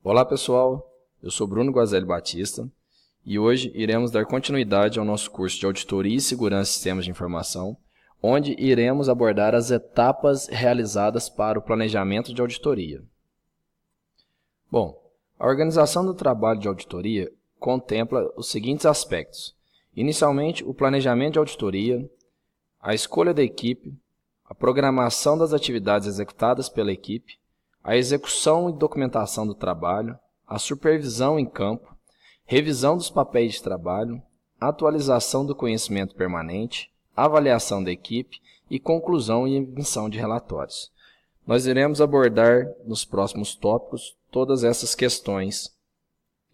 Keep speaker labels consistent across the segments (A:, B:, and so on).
A: Olá pessoal, eu sou Bruno Guazelli Batista e hoje iremos dar continuidade ao nosso curso de Auditoria e Segurança de Sistemas de Informação, onde iremos abordar as etapas realizadas para o planejamento de auditoria. Bom, a organização do trabalho de auditoria contempla os seguintes aspectos. Inicialmente, o planejamento de auditoria, a escolha da equipe, a programação das atividades executadas pela equipe, a execução e documentação do trabalho, a supervisão em campo, revisão dos papéis de trabalho, atualização do conhecimento permanente, avaliação da equipe e conclusão e emissão de relatórios. Nós iremos abordar nos próximos tópicos todas essas questões,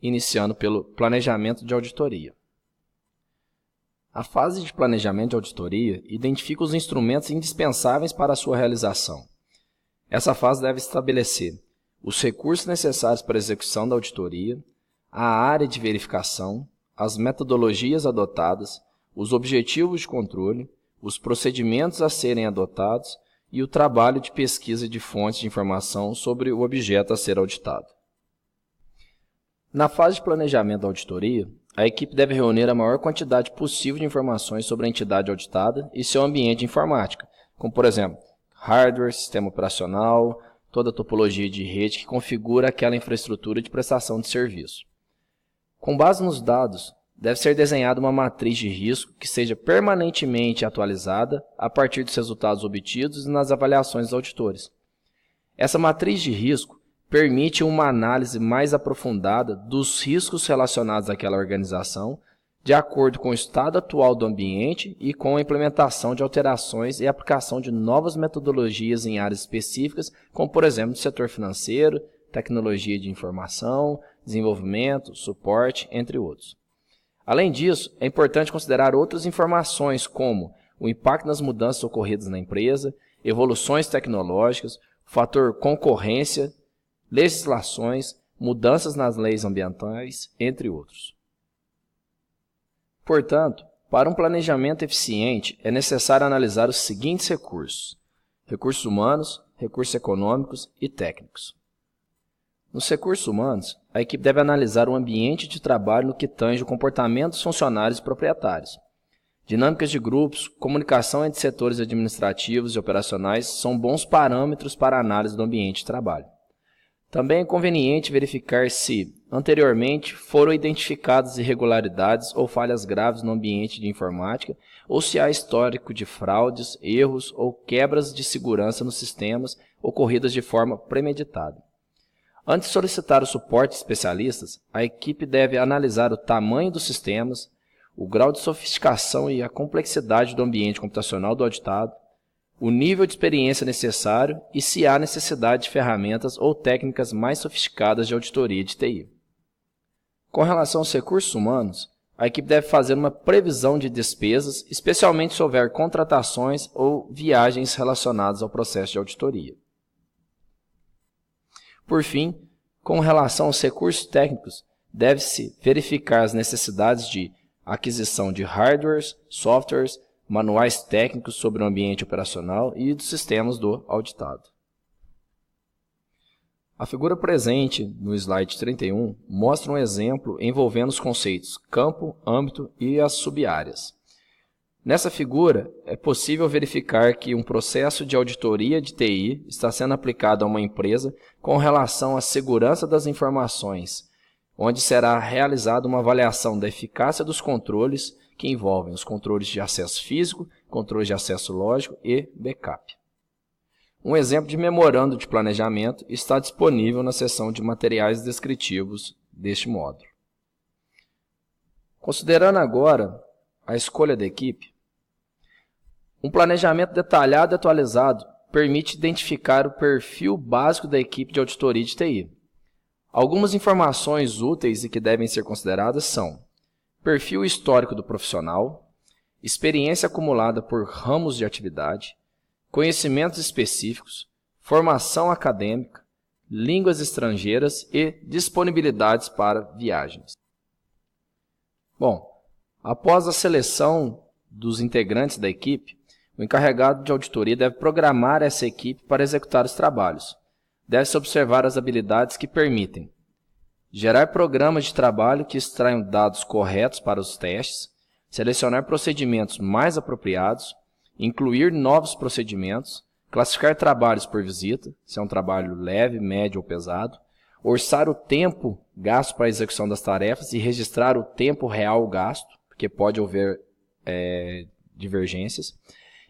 A: iniciando pelo planejamento de auditoria. A fase de planejamento de auditoria identifica os instrumentos indispensáveis para a sua realização. Essa fase deve estabelecer os recursos necessários para a execução da auditoria, a área de verificação, as metodologias adotadas, os objetivos de controle, os procedimentos a serem adotados e o trabalho de pesquisa de fontes de informação sobre o objeto a ser auditado. Na fase de planejamento da auditoria, a equipe deve reunir a maior quantidade possível de informações sobre a entidade auditada e seu ambiente de informática, como por exemplo, hardware, sistema operacional, toda a topologia de rede que configura aquela infraestrutura de prestação de serviço. Com base nos dados, deve ser desenhada uma matriz de risco que seja permanentemente atualizada a partir dos resultados obtidos e nas avaliações dos auditores. Essa matriz de risco permite uma análise mais aprofundada dos riscos relacionados àquela organização, de acordo com o estado atual do ambiente e com a implementação de alterações e aplicação de novas metodologias em áreas específicas, como por exemplo no setor financeiro, tecnologia de informação, desenvolvimento, suporte, entre outros. Além disso, é importante considerar outras informações como o impacto nas mudanças ocorridas na empresa, evoluções tecnológicas, o fator concorrência, legislações, mudanças nas leis ambientais, entre outros. Portanto, para um planejamento eficiente, é necessário analisar os seguintes recursos: recursos humanos, recursos econômicos e técnicos. Nos recursos humanos, a equipe deve analisar o ambiente de trabalho no que tange o comportamento dos funcionários e proprietários. Dinâmicas de grupos, comunicação entre setores administrativos e operacionais são bons parâmetros para a análise do ambiente de trabalho. Também é conveniente verificar se, anteriormente, foram identificadas irregularidades ou falhas graves no ambiente de informática ou se há histórico de fraudes, erros ou quebras de segurança nos sistemas ocorridas de forma premeditada. Antes de solicitar o suporte de especialistas, a equipe deve analisar o tamanho dos sistemas, o grau de sofisticação e a complexidade do ambiente computacional do auditado, o nível de experiência necessário e se há necessidade de ferramentas ou técnicas mais sofisticadas de auditoria de TI. Com relação aos recursos humanos, a equipe deve fazer uma previsão de despesas, especialmente se houver contratações ou viagens relacionadas ao processo de auditoria. Por fim, com relação aos recursos técnicos, deve-se verificar as necessidades de aquisição de hardwares, softwares, manuais técnicos sobre o ambiente operacional e dos sistemas do auditado. A figura presente no slide 31 mostra um exemplo envolvendo os conceitos campo, âmbito e as subáreas. Nessa figura, é possível verificar que um processo de auditoria de TI está sendo aplicado a uma empresa com relação à segurança das informações, onde será realizada uma avaliação da eficácia dos controles que envolvem os controles de acesso físico, controles de acesso lógico e backup. Um exemplo de memorando de planejamento está disponível na seção de materiais descritivos deste módulo. Considerando agora a escolha da equipe, um planejamento detalhado e atualizado permite identificar o perfil básico da equipe de auditoria de TI. Algumas informações úteis e que devem ser consideradas são: perfil histórico do profissional, experiência acumulada por ramos de atividade, conhecimentos específicos, formação acadêmica, línguas estrangeiras e disponibilidades para viagens. Bom, após a seleção dos integrantes da equipe, o encarregado de auditoria deve programar essa equipe para executar os trabalhos. Deve-se observar as habilidades que permitem gerar programas de trabalho que extraiam dados corretos para os testes, selecionar procedimentos mais apropriados, incluir novos procedimentos, classificar trabalhos por visita, se é um trabalho leve, médio ou pesado, orçar o tempo gasto para a execução das tarefas e registrar o tempo real gasto, porque pode haver divergências,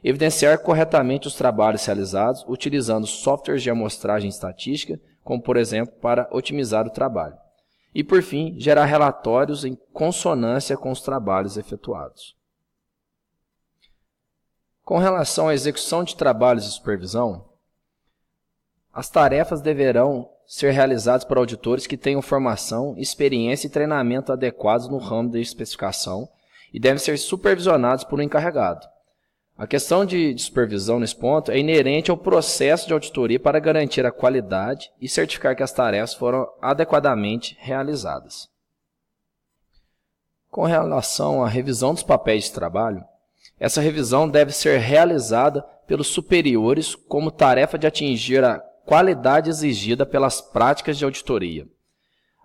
A: evidenciar corretamente os trabalhos realizados utilizando softwares de amostragem estatística, como por exemplo para otimizar o trabalho. E por fim, gerar relatórios em consonância com os trabalhos efetuados. Com relação à execução de trabalhos de supervisão, as tarefas deverão ser realizadas por auditores que tenham formação, experiência e treinamento adequados no ramo da especificação e devem ser supervisionados por um encarregado. A questão de supervisão nesse ponto é inerente ao processo de auditoria para garantir a qualidade e certificar que as tarefas foram adequadamente realizadas. Com relação à revisão dos papéis de trabalho, essa revisão deve ser realizada pelos superiores como tarefa de atingir a qualidade exigida pelas práticas de auditoria.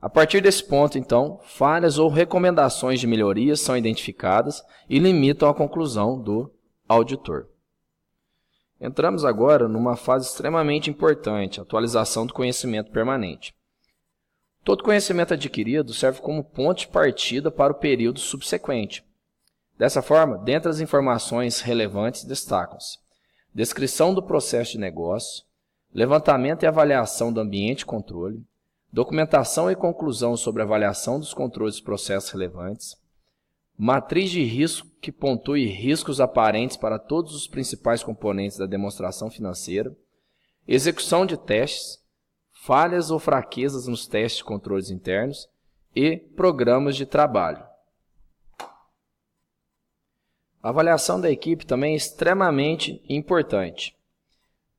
A: A partir desse ponto, então, falhas ou recomendações de melhorias são identificadas e limitam a conclusão do auditor. Entramos agora numa fase extremamente importante, a atualização do conhecimento permanente. Todo conhecimento adquirido serve como ponto de partida para o período subsequente. Dessa forma, dentre as informações relevantes destacam-se: descrição do processo de negócio, levantamento e avaliação do ambiente de controle, documentação e conclusão sobre a avaliação dos controles e processos relevantes, matriz de risco que pontue riscos aparentes para todos os principais componentes da demonstração financeira, execução de testes, falhas ou fraquezas nos testes de controles internos e programas de trabalho. A avaliação da equipe também é extremamente importante.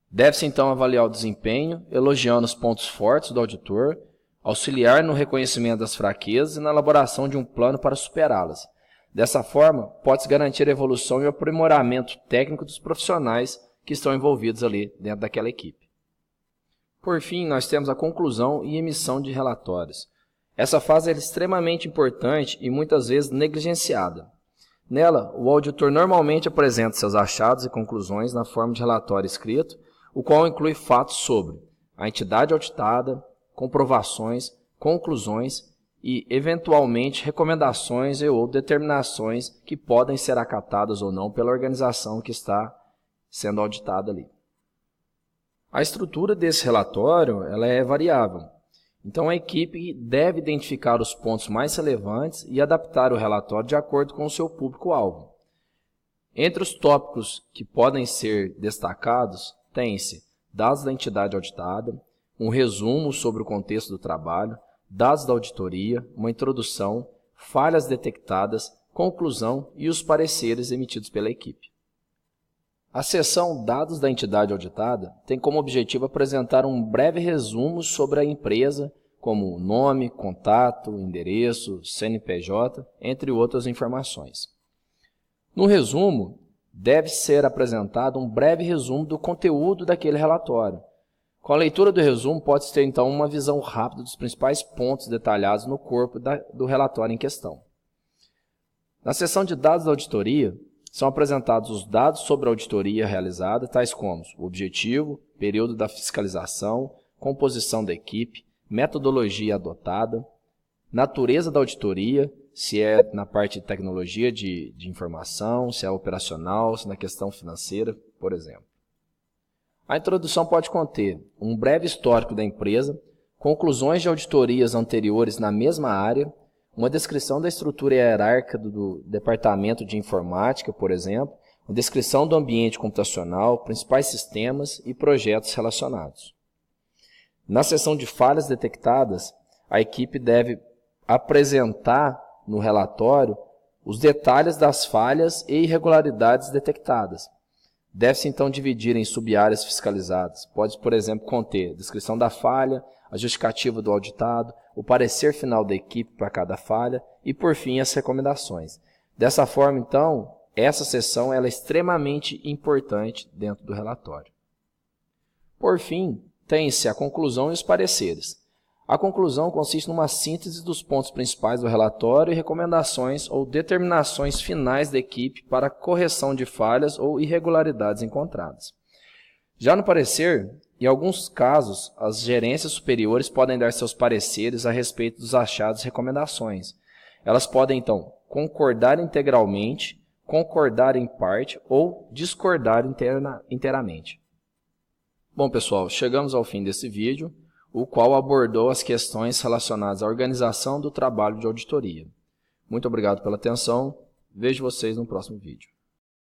A: Deve-se então avaliar o desempenho, elogiando os pontos fortes do auditor, auxiliar no reconhecimento das fraquezas e na elaboração de um plano para superá-las. Dessa forma, pode-se garantir a evolução e o aprimoramento técnico dos profissionais que estão envolvidos ali dentro daquela equipe. Por fim, nós temos a conclusão e emissão de relatórios. Essa fase é extremamente importante e muitas vezes negligenciada. Nela, o auditor normalmente apresenta seus achados e conclusões na forma de relatório escrito, o qual inclui fatos sobre a entidade auditada, comprovações, conclusões e, eventualmente, recomendações e ou determinações que podem ser acatadas ou não pela organização que está sendo auditada ali. A estrutura desse relatório ela é variável. Então, a equipe deve identificar os pontos mais relevantes e adaptar o relatório de acordo com o seu público-alvo. Entre os tópicos que podem ser destacados, tem-se dados da entidade auditada, um resumo sobre o contexto do trabalho, dados da auditoria, uma introdução, falhas detectadas, conclusão e os pareceres emitidos pela equipe. A seção Dados da entidade auditada tem como objetivo apresentar um breve resumo sobre a empresa, como nome, contato, endereço, CNPJ, entre outras informações. No resumo, deve ser apresentado um breve resumo do conteúdo daquele relatório. Com a leitura do resumo, pode-se ter então uma visão rápida dos principais pontos detalhados no corpo do relatório em questão. Na seção de dados da auditoria, são apresentados os dados sobre a auditoria realizada, tais como o objetivo, período da fiscalização, composição da equipe, metodologia adotada, natureza da auditoria, se é na parte de tecnologia de informação, se é operacional, se é na questão financeira, por exemplo. A introdução pode conter um breve histórico da empresa, conclusões de auditorias anteriores na mesma área, uma descrição da estrutura hierárquica do departamento de informática, por exemplo, uma descrição do ambiente computacional, principais sistemas e projetos relacionados. Na seção de falhas detectadas, a equipe deve apresentar no relatório os detalhes das falhas e irregularidades detectadas. Deve-se então dividir em sub-áreas fiscalizadas. Pode, por exemplo, conter a descrição da falha, a justificativa do auditado, o parecer final da equipe para cada falha e, por fim, as recomendações. Dessa forma, então, essa seção ela é extremamente importante dentro do relatório. Por fim, tem-se a conclusão e os pareceres. A conclusão consiste numa síntese dos pontos principais do relatório e recomendações ou determinações finais da equipe para a correção de falhas ou irregularidades encontradas. Já no parecer, em alguns casos, as gerências superiores podem dar seus pareceres a respeito dos achados e recomendações. Elas podem, então, concordar integralmente, concordar em parte ou discordar inteiramente. Bom, pessoal, chegamos ao fim desse vídeo, o qual abordou as questões relacionadas à organização do trabalho de auditoria. Muito obrigado pela atenção. Vejo vocês no próximo vídeo.